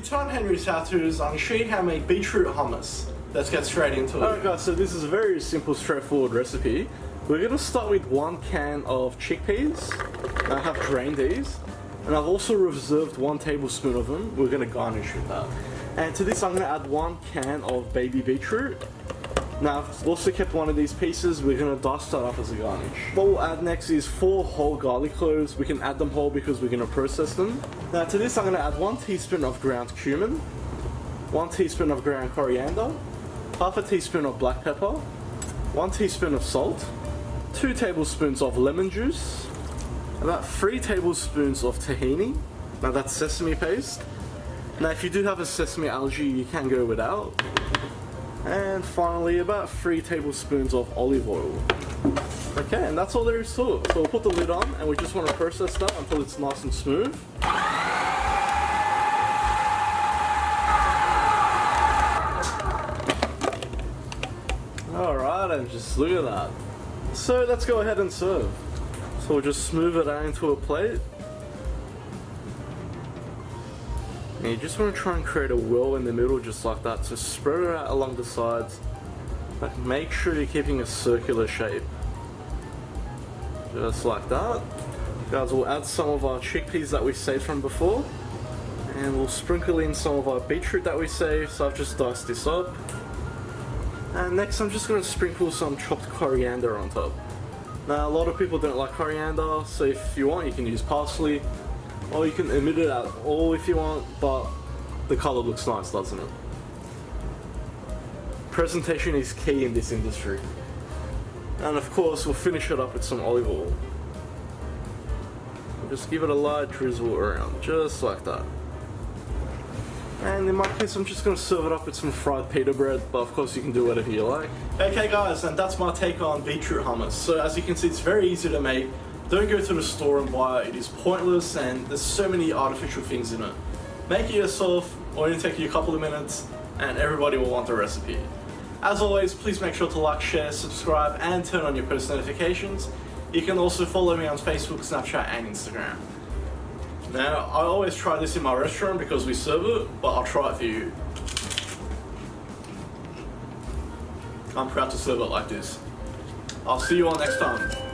tonight Henry's how-tos, I'm going to show you how to make beetroot hummus. Let's get straight into it. Alright guys, so this is a very simple, straightforward recipe. We're going to start with 1 can of chickpeas. I have drained these. And I've also reserved 1 tablespoon of them. We're going to garnish with that. And to this I'm going to add 1 can of baby beetroot. Now I've also kept 1 of these pieces. We're going to dice that up as a garnish. What we'll add next is 4 whole garlic cloves. We can add them whole because we're going to process them. Now to this I'm going to add 1 teaspoon of ground cumin, 1 teaspoon of ground coriander, half a teaspoon of black pepper, 1 teaspoon of salt, 2 tablespoons of lemon juice, about 3 tablespoons of tahini. Now that's sesame paste. Now if you do have a sesame allergy, you can go without. And finally about 3 tablespoons of olive oil. Okay, and that's all there is to it. So we'll put the lid on and we just want to process that until it's nice and smooth. Alright, and just look at that. So let's go ahead and serve. So we'll just smooth it out into a plate. And you just want to try and create a well in the middle just like that. So spread it out along the sides. But make sure you're keeping a circular shape. Just like that. Guys, we'll add some of our chickpeas that we saved from before. And we'll sprinkle in some of our beetroot that we saved. So I've just diced this up. And next I'm just going to sprinkle some chopped coriander on top. Now a lot of people don't like coriander, so if you want you can use parsley. Or you can omit it at all if you want, but the colour looks nice, doesn't it? Presentation is key in this industry. And of course we'll finish it up with some olive oil. Just give it a light drizzle around, just like that. And in my case I'm just going to serve it up with some fried pita bread, but of course you can do whatever you like. Okay guys, and that's my take on beetroot hummus. So as you can see, it's very easy to make. Don't go to the store and buy it, it is pointless and there's so many artificial things in it. Make it yourself, only take you a couple of minutes, and everybody will want the recipe. As always, please make sure to like, share, subscribe and turn on your post notifications. You can also follow me on Facebook, Snapchat and Instagram. Now, I always try this in my restaurant because we serve it, but I'll try it for you. I'm proud to serve it like this. I'll see you all next time.